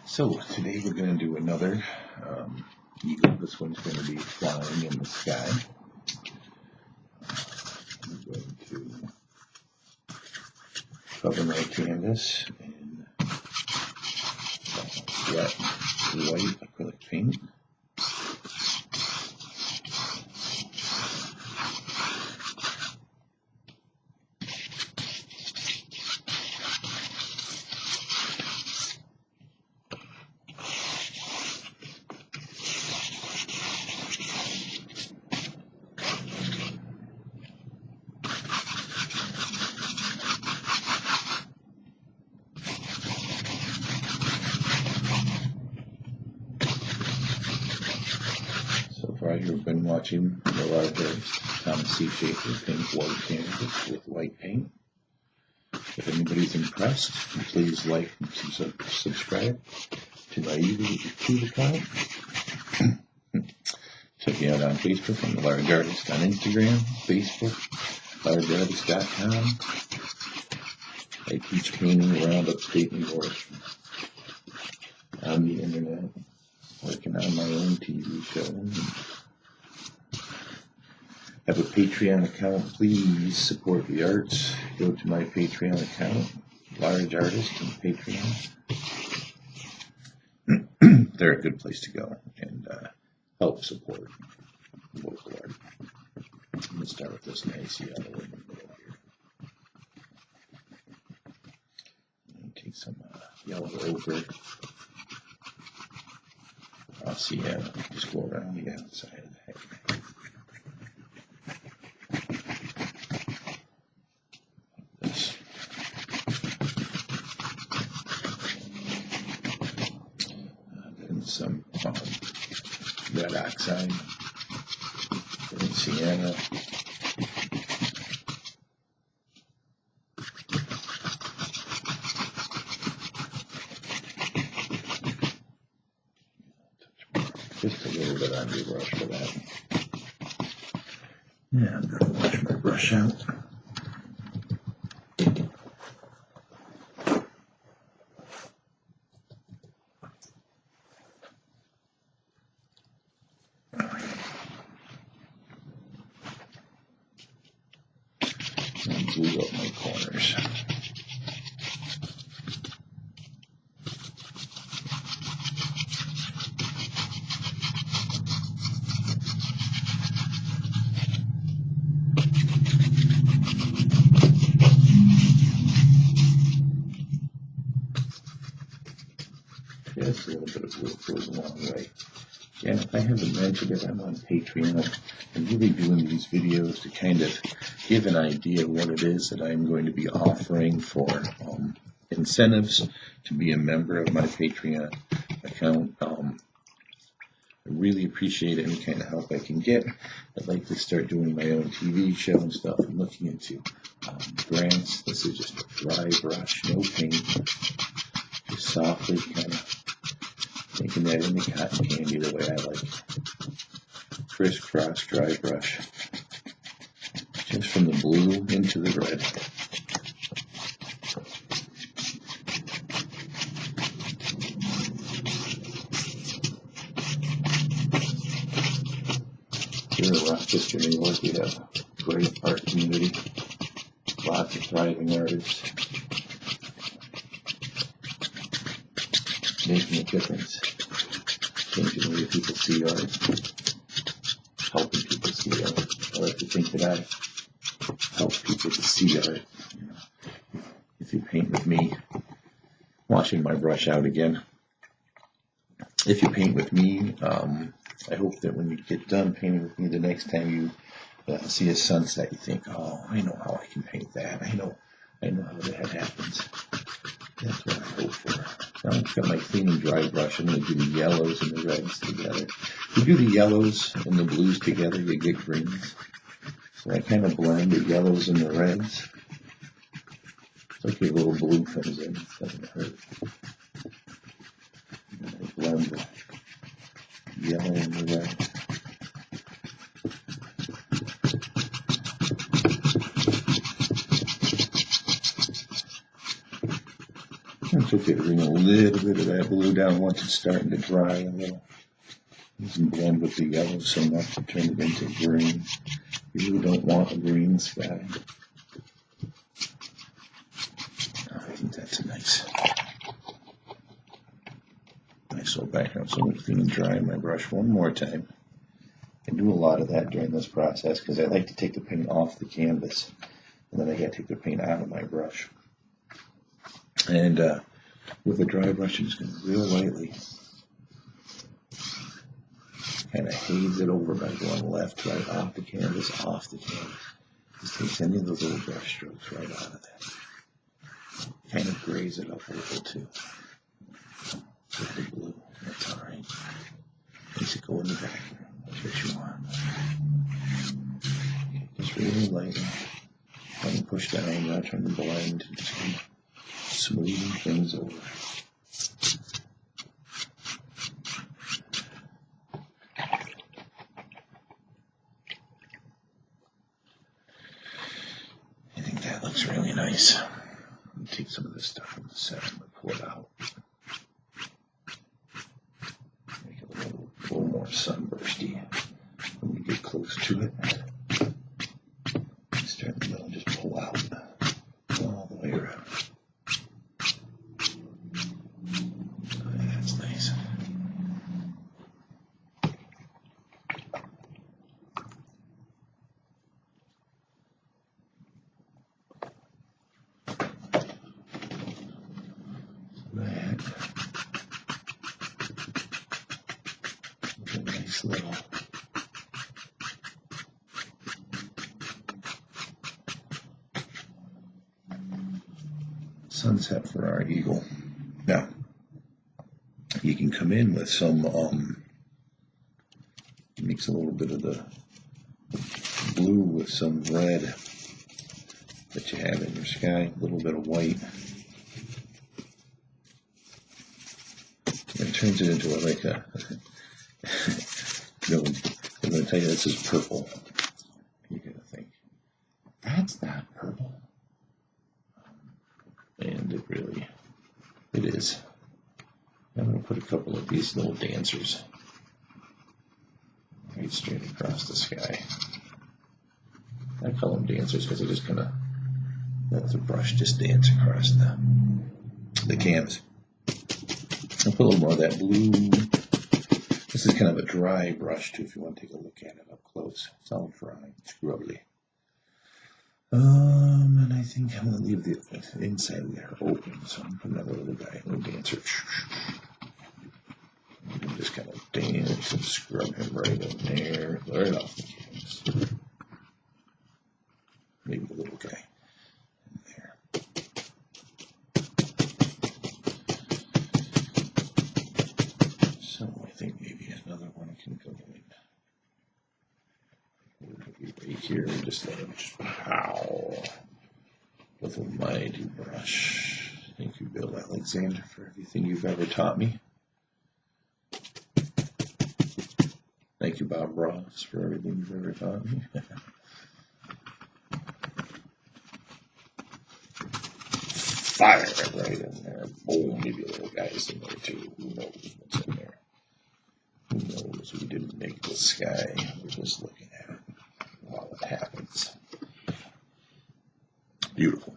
So today we're going to do another eagle. This one's going to be flying in the sky. I'm going to cover my canvas in wet white acrylic paint. So far you've been watching the larger C. Chaffer paint white canvas with white paint. If anybody's impressed, please like and subscribe to my YouTube account. Check me out on Facebook. I'm the Large Artist on Instagram, Facebook, largeartist.com. I teach painting around upstate New York on the internet, working on my own TV show. I have a Patreon account. Please support the arts. Go to my Patreon account, Large Artist on Patreon. They're a good place to go and help support local art. I'm going to start with this nice yellow in the middle here. And take some yellow over. I'll see how just go around the outside of the head. This. Then some red oxide and sienna. Just a little bit on your brush for that. Yeah, I'm going to wash my brush out. And glue up my corners. Just a little bit of glue goes a long way. And if I haven't mentioned it, I'm on Patreon. I'm really doing these videos to kind of give an idea of what it is that I'm going to be offering for incentives to be a member of my Patreon account. I really appreciate any kind of help I can get. I'd like to start doing my own TV show and stuff. I'm looking into grants. This is just a dry brush, no paint. Just softly kind of making that in the cotton candy the way I like it. Crisscross dry brush. Just from the blue into the red. Here in Rochester, New York, we have a great art community. Lots of thriving artists. Making a difference. Changing the way people see art. Helping people see art. I like to think that I help people to see art. If you paint with me, washing my brush out again. If you paint with me, I hope that when you get done painting with me, the next time you see a sunset, you think, oh, I know how I can paint that. I know how that happens. That's what I hope for. Now I've got my clean and dry brush. I'm going to do the yellows and the reds together. If you do the yellows and the blues together, you get greens. So I kind of blend the yellows and the reds. It's like your little blue comes in. It doesn't hurt. And I blend the yellow and the red. it's okay to bring a little bit of that blue down once it's starting to dry a little. It doesn't blend with the yellow so much to turn it into green. You really don't want a green sky. I think that's a nice little background. So I'm going to dry my brush one more time. I do a lot of that during this process because I like to take the paint off the canvas, and then I got to take the paint out of my brush. And with a dry brush, I'm just going to real lightly kind of haze it over by going left, right, off the canvas. Just takes any of those little brush strokes right out of that. Kind of graze it up a little too. With the blue, that's all right. Makes it go in the back. That's what you want. Just really lightly. Try and push down, not trying to blend. Just kind of smooth things over. I think that looks really nice. Take some of this stuff from the center and pull it out. Make it a little more sunbursty when we get close to it. Start in the middle and just pull out all the way around. That's nice. Little sunset for our eagle. Now, you can come in with some, mix a little bit of the blue with some red that you have in your sky, a little bit of white. And it turns it into like a I'm going to tell you this is purple. You're going to think, that's not purple. And it is. I'm going to put a couple of these little dancers right straight across the sky. I call them dancers because I just kind of let the brush just dance across the canvas. I'll put a little more of that blue. This is kind of a dry brush too, if you want to take a look at it up close. It's all dry, scrubbly. And I think I'm going to leave the inside there open, so I'm putting another little guy, little dancer. And just kind of dance and scrub him right in there, right off the canvas. Maybe the little guy in there. So I think maybe another one can go in. Right here, just let him pow with a mighty brush. Thank you, Bill Alexander, for everything you've ever taught me. Thank you, Bob Ross, for everything you've ever taught me. Fire it right in there. Boom, maybe a little guy's in there too. Who knows what's in there? Who knows? We didn't make the sky. We're just looking at it while it happens. Beautiful.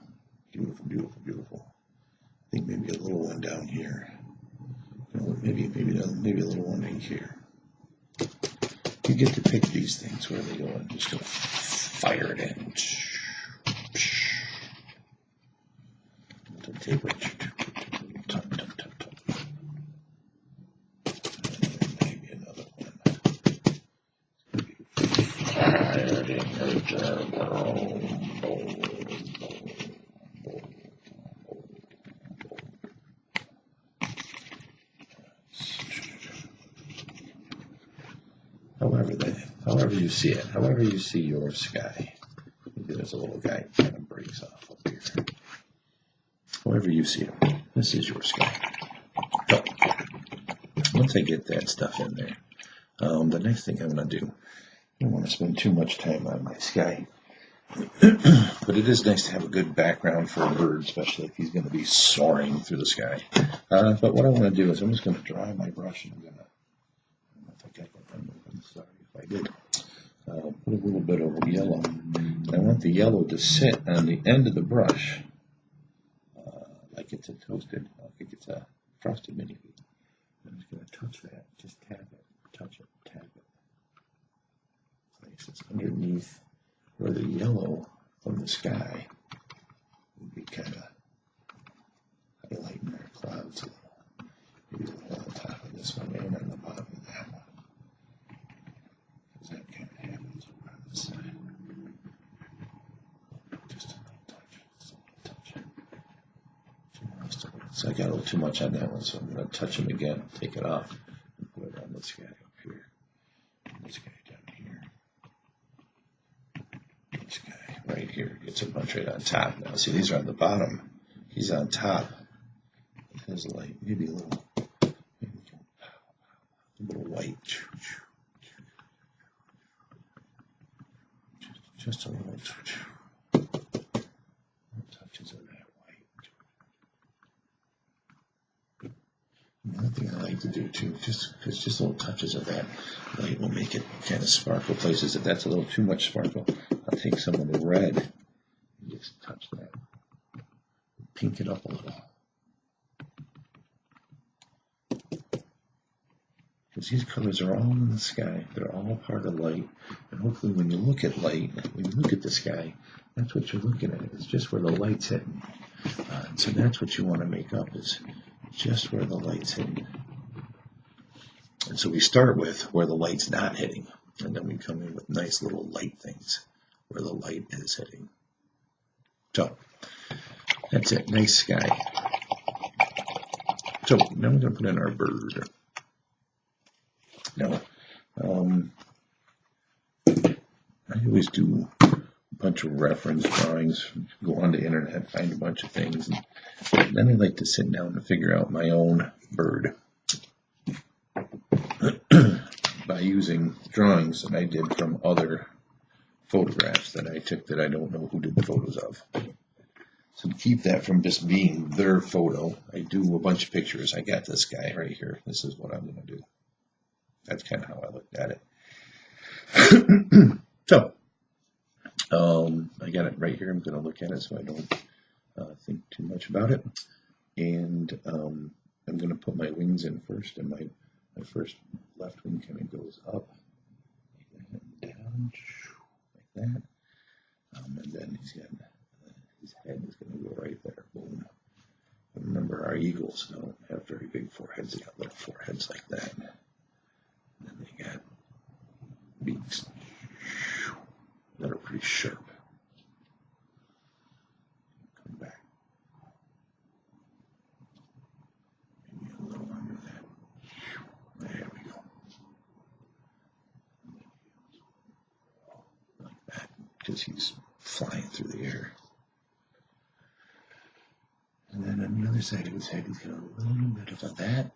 Beautiful, beautiful, beautiful. I think maybe a little one down here. Maybe a little one right here. You get to pick these things where they go. I'm just going to fire it in. Tape it. Maybe another one. Fired in her germ. However you see it, however you see your sky. Maybe there's a little guy that kind of breaks off up here. However you see it, this is your sky. So, once I get that stuff in there, the next thing I'm going to do, I don't want to spend too much time on my sky. But it is nice to have a good background for a bird, especially if he's going to be soaring through the sky. But what I want to do is I'm just going to dry my brush, and I'm going to, I don't think I can remove it. I'm sorry if I did. Put a little bit of yellow. I want the yellow to sit on the end of the brush, like it's a toasted, like it's a frosted mini wheat. I'm just going to touch that, just tap it, touch it, tap it. Place it's underneath where the yellow from the sky would be kind of highlighting our clouds a little. Maybe a little on top of this one and on the bottom of that one. Because that kind of happens on this side. Just a little touch, just a little touch. So I got a little too much on that one, so I'm going to touch them again, take it off, and put it on this guy up here, and this guy down here. This guy right here gets a bunch right on top. Now, see, these are on the bottom. He's on top. His light, maybe a little white. Just a little touches of that white. Another thing I like to do too, just little touches of that light will make it kind of sparkle places. If that's a little too much sparkle, I'll take some of the red and just touch that. Pink it up a little. Because these colors are all in the sky. They're all part of light. And hopefully when you look at light, when you look at the sky, that's what you're looking at. It's just where the light's hitting. So that's what you want to make up, is just where the light's hitting. And so we start with where the light's not hitting. And then we come in with nice little light things where the light is hitting. So that's it. Nice sky. So now we're going to put in our bird. Now, I always do a bunch of reference drawings, go on the internet, find a bunch of things, and then I like to sit down and figure out my own bird by using drawings that I did from other photographs that I took that I don't know who did the photos of. So to keep that from just being their photo, I do a bunch of pictures. I got this guy right here. This is what I'm going to do. That's kind of how I looked at it. So, I got it right here. I'm going to look at it so I don't think too much about it. And I'm going to put my wings in first. And my first left wing kind of goes up and down like that. And then he's got, his head is going to go right there. Boom. But remember, our eagles don't have very big foreheads. They got little foreheads like that. And then they got beaks that are pretty sharp. Come back. Maybe a little under that. There we go. Like that, because he's flying through the air. And then on the other side of his head, he's got a little bit of that.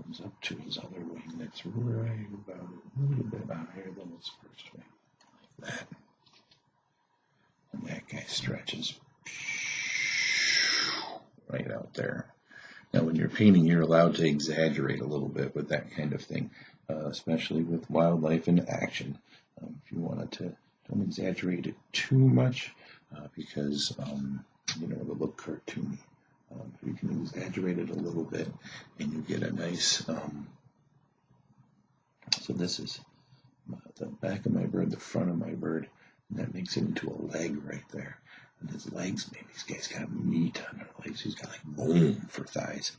Comes up to his other wing that's right about a little bit higher than his first wing, like that. And that guy stretches right out there. Now, when you're painting, you're allowed to exaggerate a little bit with that kind of thing, especially with wildlife in action. If you wanted to, don't exaggerate it too much because it'll look cartoony. You can exaggerate it a little bit and you get a nice, so this is the back of my bird, the front of my bird, and that makes it into a leg right there. And his legs, maybe these guys got meat on their legs. He's got like bone for thighs.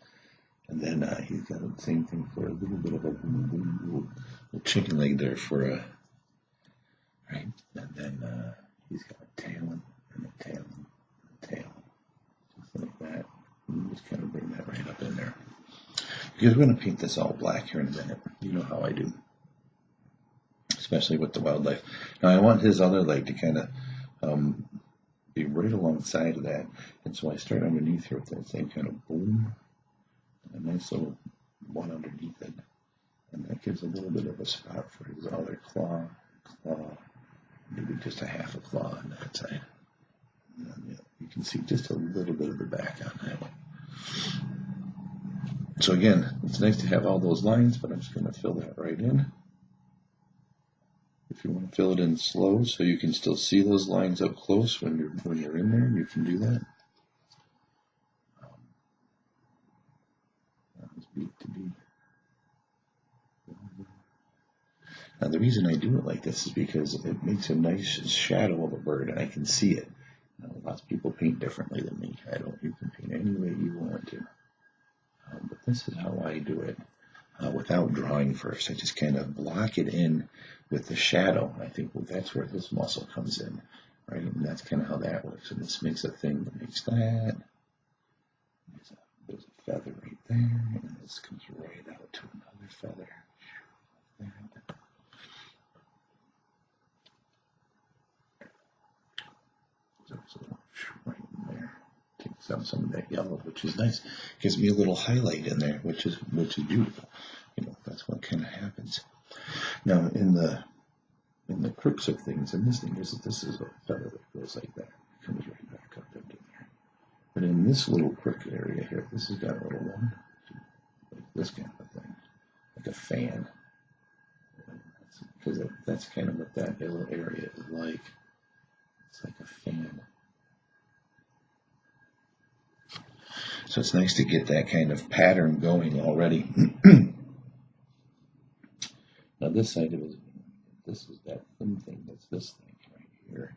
And then he's got the same thing for a little bit of a little chicken leg there for a, right? And then he's got a tail and a tail and a tail. Just like that. Just kind of bring that right up in there. Because we're going to paint this all black here in a minute. You know how I do. Especially with the wildlife. Now I want his other leg to kind of be right alongside of that. And so I start underneath here with that same kind of boom. And a nice little one underneath it. And that gives a little bit of a spot for his other claw, maybe just a half a claw on that side. And you can see just a little bit of the back on that one. So again, it's nice to have all those lines, but I'm just going to fill that right in. If you want to fill it in slow so you can still see those lines up close when you're in there, you can do that. Now the reason I do it like this is because it makes a nice shadow of a bird and I can see it. Lots of people paint differently than me. You can paint any way you want to. But this is how I do it without drawing first. I just kind of block it in with the shadow. I think, well, that's where this muscle comes in, right? And that's kind of how that works. And this makes a thing that makes that. There's a feather right there, and this comes right out to another feather. Right in there. Takes out some of that yellow, which is nice. Gives me a little highlight in there, which is beautiful. That's what kind of happens. Now in the crooks of things, and this is a feather that goes like that. It comes right back up into there. But in this little crook area here, this has got a little one, like this kind of thing, like a fan. Because that's kind of what that little area is like. It's like a fan. So it's nice to get that kind of pattern going already. Now this side of it, this is that thin thing. That's this thing right here.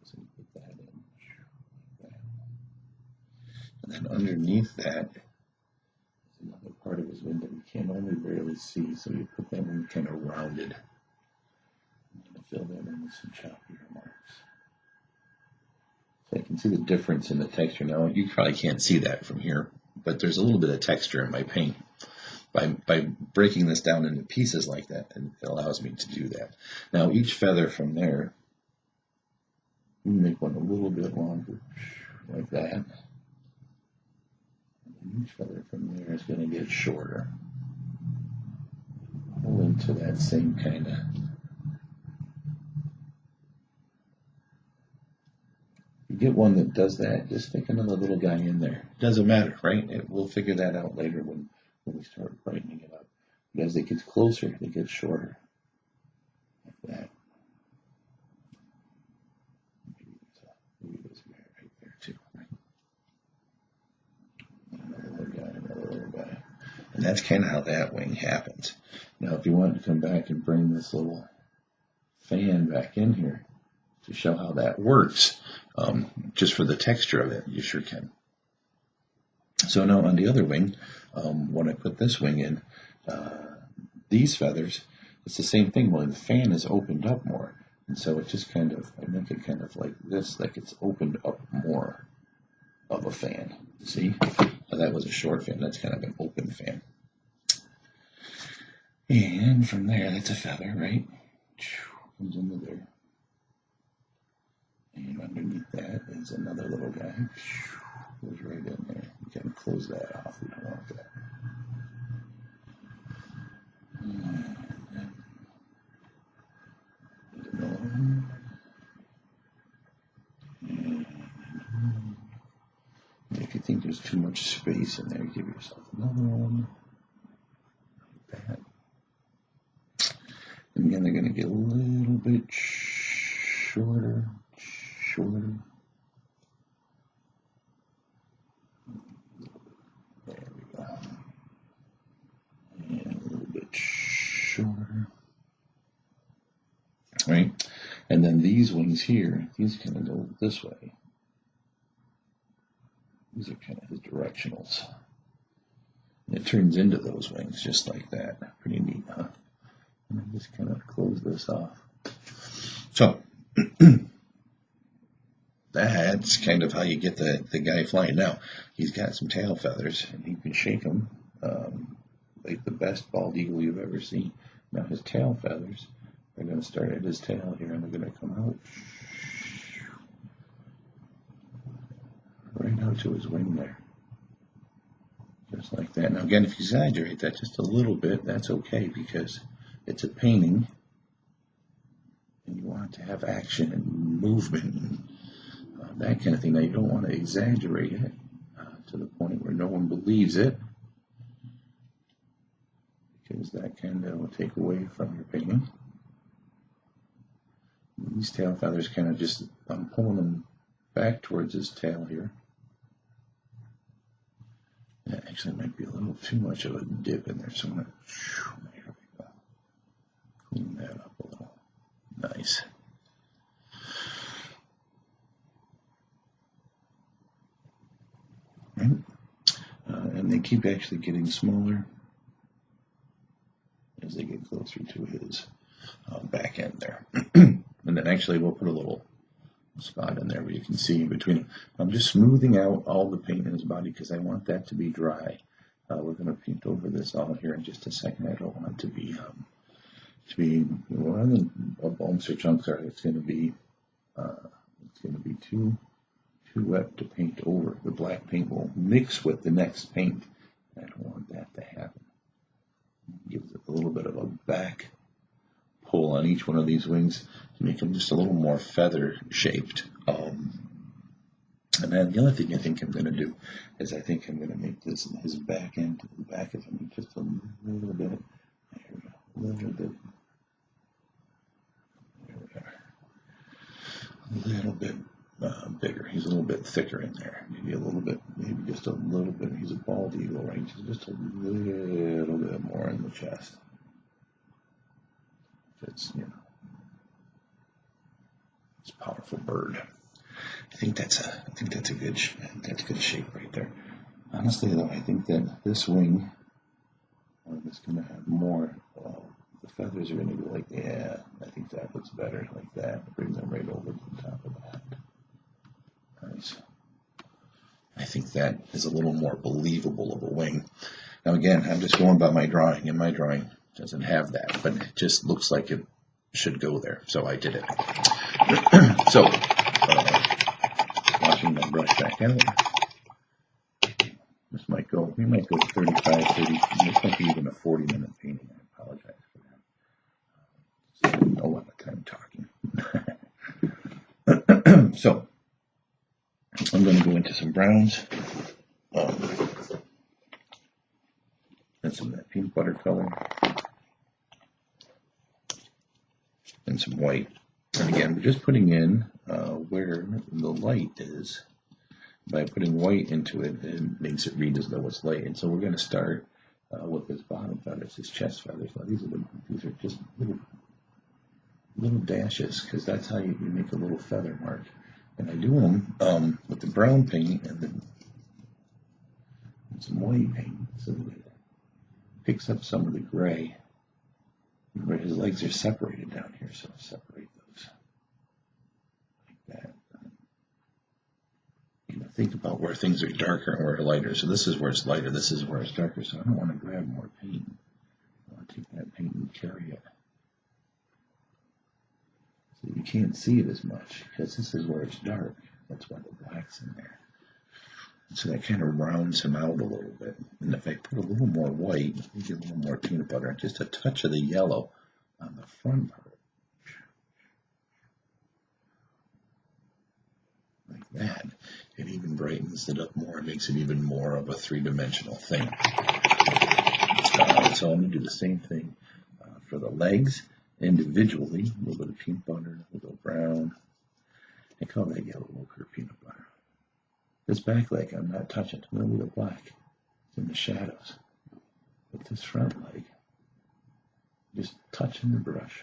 So you put that in, like that. And then underneath that is another part of his wing that you can only barely see. So you put that in kind of rounded. I'm going to fill that in with some choppier marks. So I can see the difference in the texture. Now you probably can't see that from here, but there's a little bit of texture in my paint. By breaking this down into pieces like that, and it allows me to do that. Now each feather from there, you make one a little bit longer, like that. And each feather from there is going to get shorter. Pull into that same kind of. You get one that does that, just stick another little guy in there. It doesn't matter, right? We'll figure that out later when we start brightening it up. But as it gets closer, it gets shorter. Like that. Maybe there's a guy right there too, right? Another little guy. And that's kind of how that wing happens. Now if you want to come back and bring this little fan back in here to show how that works, just for the texture of it, you sure can. So now on the other wing, when I put this wing in, these feathers, it's the same thing. When the fan is opened up more, and so it just kind of, I make it kind of like this, like it's opened up more of a fan. See? Now that was a short fan. That's kind of an open fan. And from there, that's a feather, right? Comes into there. And underneath that is another little guy. Goes right in there. You can close that off. We don't want that. If you think there's too much space in there, give yourself another one. Like that. And again, they're going to get a little bit shorter. There we go. And a little bit shorter. Right? And then these wings here, these kind of go this way. These are kind of his directionals. And it turns into those wings just like that. Pretty neat, huh? And I just kind of close this off. So, that's kind of how you get the guy flying. Now, he's got some tail feathers, and you can shake them like the best bald eagle you've ever seen. Now, his tail feathers are going to start at his tail here, and they're going to come out right out to his wing there. Just like that. Now, again, if you exaggerate that just a little bit, that's okay, because it's a painting. and you want it to have action and movement and that kind of thing. Now you don't want to exaggerate it to the point where no one believes it, because that kind of will take away from your painting. These tail feathers kind of just, I'm pulling them back towards his tail here. That actually might be a little too much of a dip in there, so I'm going to, there we go, clean that up a little. Nice. Right. And they keep actually getting smaller as they get closer to his back end there. And then actually we'll put a little spot in there where you can see in between them. I'm just smoothing out all the paint in his body because I want that to be dry. We're going to paint over this all here in just a second. I don't want it to be rather than bumps or chunks are. It's going to be too wet to paint over. The black paint will mix with the next paint. I don't want that to happen. Gives it a little bit of a back pull on each one of these wings to make them just a little more feather shaped. And then the other thing I think I'm going to do is I think I'm going to make this his back end, the back of him just a little bit. There we go, a little bit. There we are. A little bit bigger. He's a little bit thicker in there. Maybe a little bit, maybe just a little bit. He's a bald eagle, right? Just a little bit more in the chest. It's, you know, it's a powerful bird. I think that's a good shape right there. Honestly, though, I think that this wing is going to have more. The feathers are going to go like, yeah, I think that looks better like that. Bring them right over to the top of that. Nice. I think that is a little more believable of a wing. Now again, I'm just going by my drawing, and my drawing doesn't have that, but it just looks like it should go there, so I did it. So, washing my brush back out. This might go, we might go 35, 30, this might be even a 40-minute painting. I apologize for that. A lot of time talking. So, I'm going to go into some browns. And some of that peanut butter color. And some white. And again, we're just putting in where the light is. By putting white into it, it makes it read as though it's light. And so we're going to start with his bottom feathers, his chest feathers. Now these are just little dashes, because that's how you make a little feather mark. And I do them with the brown paint and then some white paint, so that it picks up some of the gray. Where his legs are separated down here, so I'll separate those like that. You know, think about where things are darker and where they're lighter. So this is where it's lighter, this is where it's darker. So I don't want to grab more paint. I want to take that paint and carry it. So you can't see it as much because this is where it's dark. That's why the black's in there. So that kind of rounds him out a little bit. And if I put a little more white, maybe a little more peanut butter, and just a touch of the yellow on the front part, like that, it even brightens it up more. It makes it even more of a three-dimensional thing. So I'm going to do the same thing for the legs individually. A little bit of peanut butter, a little brown. I call that yellow ochre peanut butter. This back leg, I'm not touching. A little bit of black. It's in the shadows. But this front leg, just touching the brush.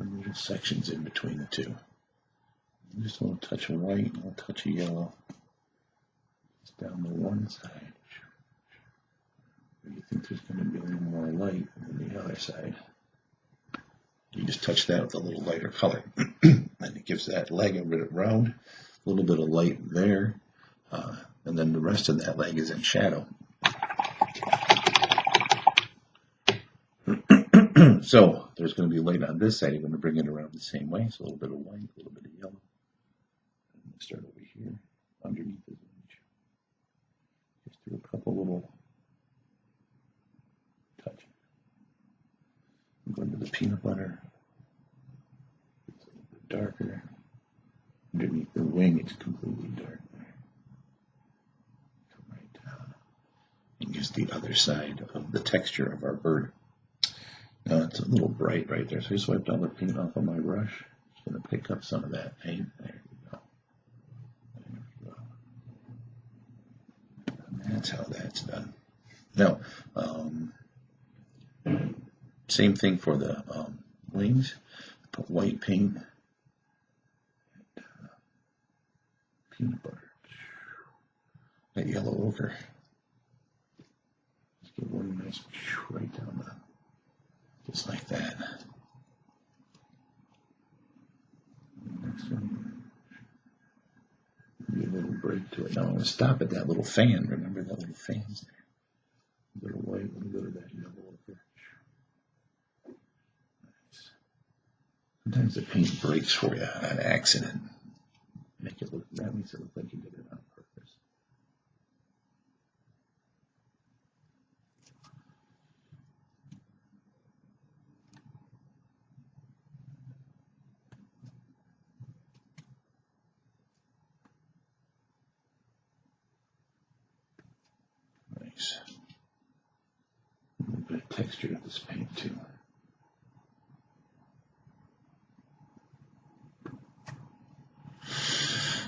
Little sections in between the two. Just a little touch of white, a little touch of yellow. Just down the one side. You think there's going to be a little more light than the other side. You just touch that with a little lighter color. And it gives that leg a bit of round, a little bit of light there, and then the rest of that leg is in shadow. So there's going to be light on this side. You're going to bring it around the same way. So a little bit of white, a little bit of yellow. I'm going to start over here, underneath his image. Just do a couple little touches. I'm going to the peanut butter. It's a little bit darker. Underneath the wing, it's completely dark. Come right down. And use the other side of the texture of our bird. Now it's a little bright right there, so I just wiped all the paint off of my brush. Just going to pick up some of that paint. There we go. There we go. And that's how that's done. Now, same thing for the wings. Put white paint and peanut butter. That yellow ochre. Just get one nice right down the. Just like that. Next one. Maybe a little break to it. Now I'm going to stop at that little fan. Remember that little fan's there. A little white, a little bit of that yellow over. Nice. Sometimes the paint breaks for you on accident. Make it look, that makes it look like you did it on purpose. Nice. A little bit of texture to this paint too.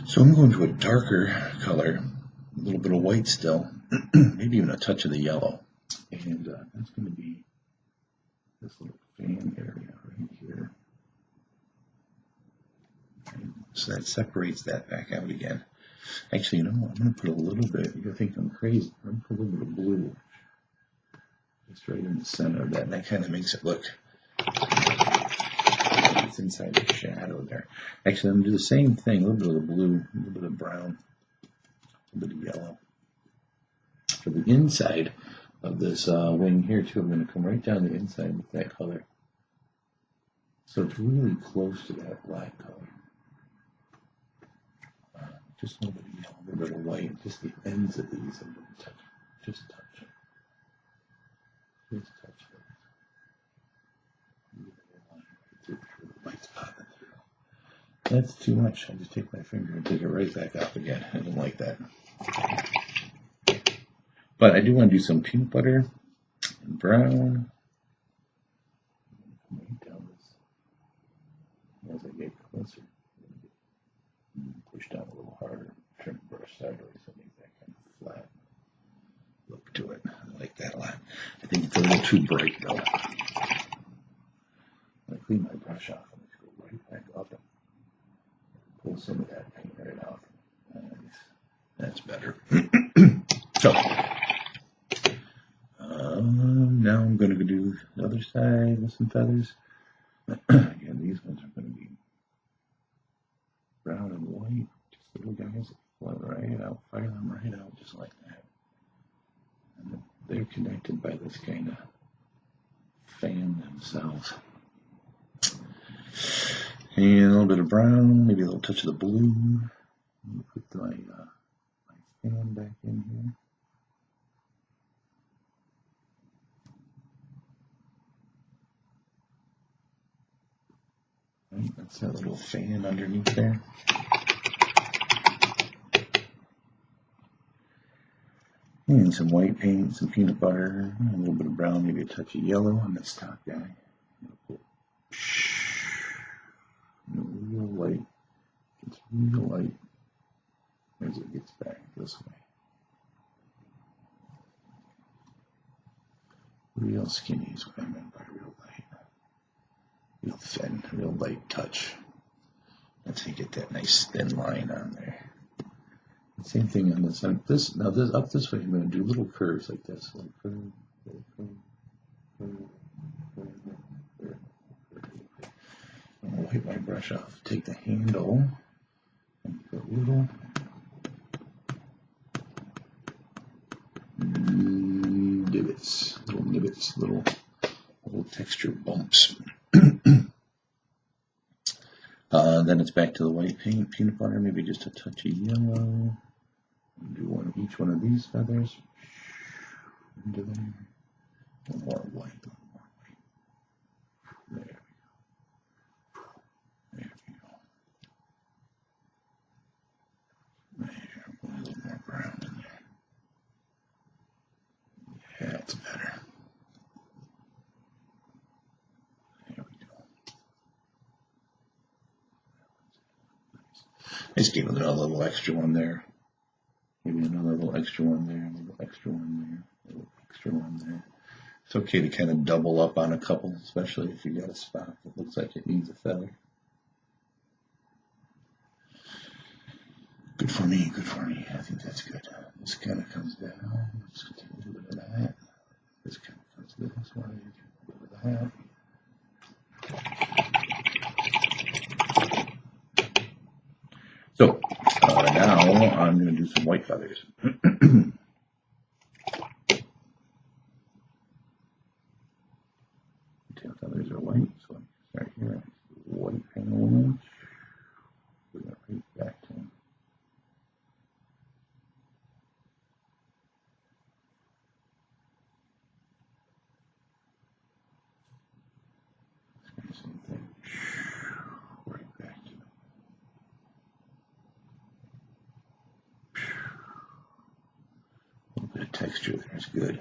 So I'm going to a darker color, a little bit of white still, maybe even a touch of the yellow. And that's going to be this little fan area right here. And so that separates that back out again. Actually, you know what? I'm going to put a little bit, you're thinking I'm crazy, I'm going to put a little bit of blue. Just right in the center of that, and that kind of makes it look, it's inside the shadow there. Actually, I'm going to do the same thing, a little bit of the blue, a little bit of brown, a little bit of yellow. For the inside of this wing here too, I'm going to come right down the inside with that color. So it's really close to that black color. Just a little bit of yellow, a little bit of white, just the ends of these, I'm going to touch, just touch it. Just touch it. Light's popping through. That's too much. I just take my finger and take it right back up again. I don't like that. But I do want to do some peanut butter and brown. Right down this. As I get closer, push down a little harder. Turn the brush sideways and make that kind of flat look to it. I like that a lot. I think it's a little too bright though. I clean my brush off and just go right back up and pull some of that paint right off. Nice. That's better. So now I'm going to do the other side with some feathers. Again, these ones are going to be brown and white, just little guys that fly right out, fire them right out just like that. And they're connected by this kind of fan themselves. And a little bit of brown, maybe a little touch of the blue. Put my fan back in here. Right, that's that little fan underneath there. And some white paint, some peanut butter, a little bit of brown, maybe a touch of yellow on this top guy. Real light. It's real light as it gets back this way. Real skinny is what I meant by real light. Real thin, real light touch. That's how you get that nice thin line on there. Same thing on this side. Now this up this way, I'm going to do little curves like this. Little curve, little curve, curve, curve, curve, curve. I'm going to wipe my brush off. Take the handle and put little divots, little nibbits, little texture bumps. Then it's back to the white paint, peanut butter, maybe just a touch of yellow. Do each one of these feathers into there. One more white, There That's better. There we go. I just gave it a little extra one there. Maybe another little extra one there, a little extra one there, a little extra one there. It's okay to kind of double up on a couple, especially if you got a spot that looks like it needs a feather. Good for me, good for me. I think that's good. This kind of comes down. Let's take a little bit of that. This kind of comes this way. A little bit of that. So now I'm going to do some white feathers. Tail feathers are white, so I'm going to start here. White panel. We're going to right back to them. Same thing. Right back to them. A little bit of texture there is good.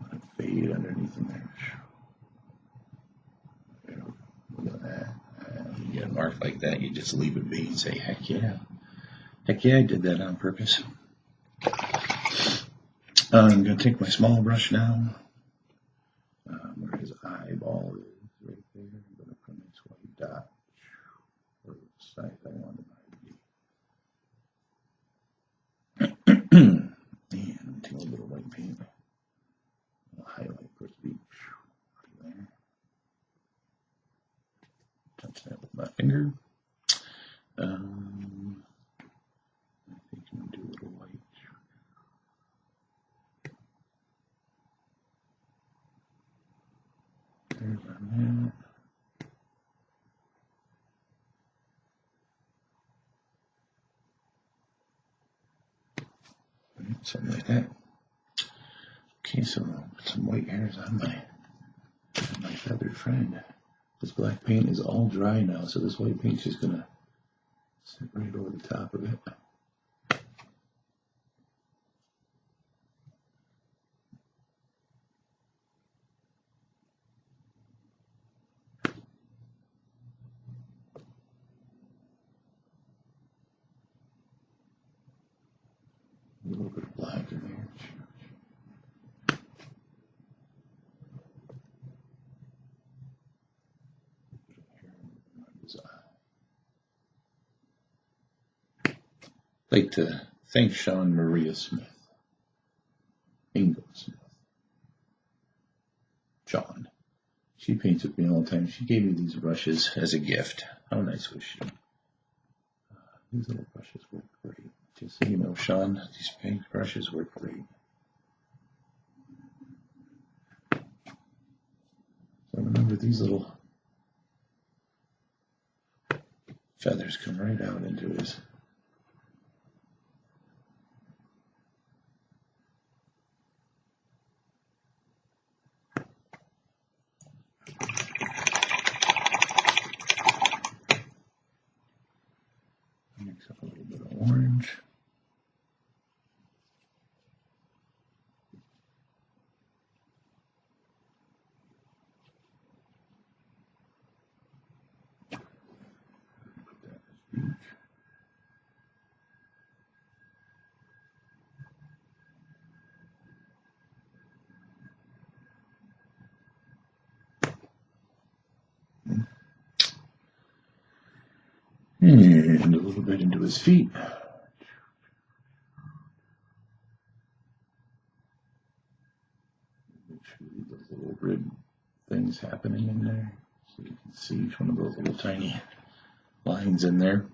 Let it fade underneath in there. Look at that. You get a mark like that, you just leave it be and say, heck yeah. Heck yeah, I did that on purpose. I'm going to take my small brush now. Where his eyeball is, right there. I'm going to put this white dot where the side I want it to be. And take a little bit of white paint. I'll highlight first beach right there. Touch that with my finger. I think I'm going to do a little white. There's on that. Something like that. Okay, so I'll put some white hairs on my feathered friend. This black paint is all dry now, so this white paint's just gonna sit right over the top of it. A little bit of black in there. I'd like to thank Sean Maria Smith, Ingo Smith, John. She paints with me all the time. She gave me these brushes as a gift. How nice was she? These little brushes work great. Just so you know, Sean, these paint brushes work great. So remember, these little feathers come right out into his mix up a little bit of orange. And a little bit into his feet. Make sure those little rib things happening in there, so you can see each one of those little tiny lines in there.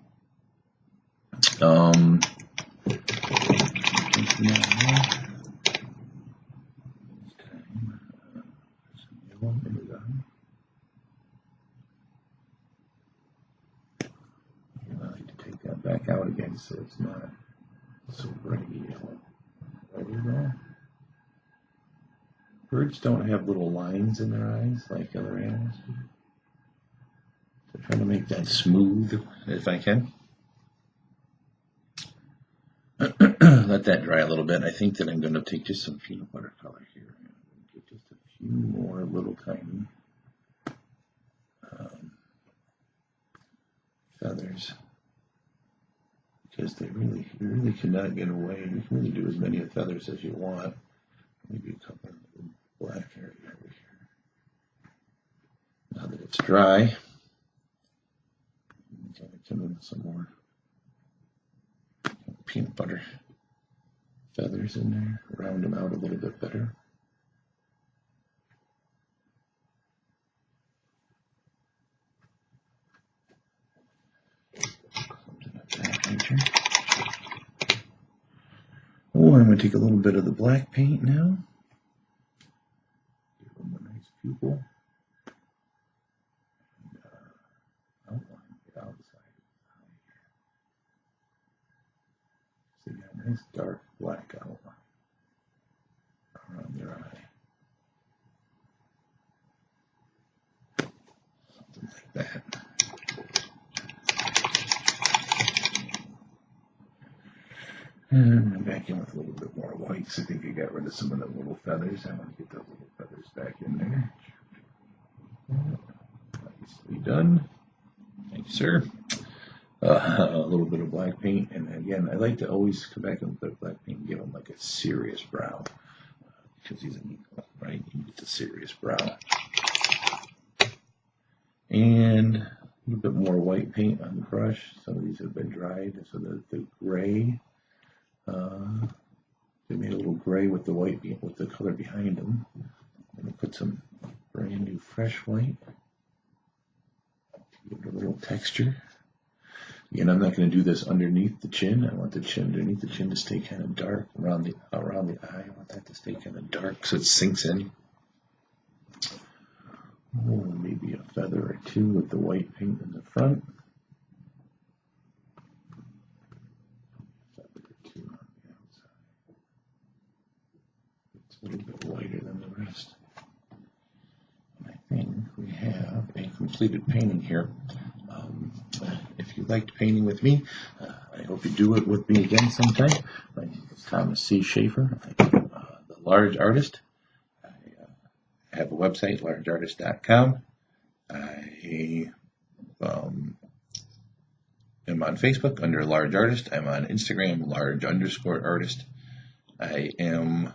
Back out again, so it's not so bright yellow. There we go. Birds don't have little lines in their eyes like other animals do. So trying to make that smooth if I can. Let that dry a little bit. I think that I'm going to take just some peanut butter color here. Get just a few more little tiny feathers, because you really cannot get away. You can really do as many feathers as you want. Maybe a couple of black area over here. Now that it's dry, I'm going to come in with some more peanut butter feathers in there, round them out a little bit better. Something like that nature. Oh, I'm going to take a little bit of the black paint now. Give them a nice pupil. And outline the outside. So you got a nice dark black outline around their eye. Something like that. And I'm back in with a little bit more white, because I think I got rid of some of the little feathers. I want to get those little feathers back in there. Nicely done. Thank you, sir. A little bit of black paint, and again, I like to always come back and put black paint and give him like a serious brow, because he's an eagle, right? He needs a serious brow. And a little bit more white paint on the brush. Some of these have been dried, so that the gray. They made a little gray with the white, with the color behind them. I'm going to put some brand new fresh white. Give it a little texture. Again, I'm not going to do this underneath the chin. I want the chin underneath the chin to stay kind of dark around the eye. I want that to stay kind of dark so it sinks in. Oh, maybe a feather or two with the white paint in the front. A little bit lighter than the rest. And I think we have a completed painting here. If you liked painting with me, I hope you do it with me again sometime. My name is Thomas C. Chaffer. I'm the Large Artist. I have a website, largeartist.com. I am on Facebook under Large Artist. I'm on Instagram, large_artist. I am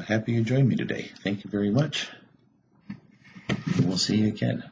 happy you joined me today. Thank you very much. We'll see you again.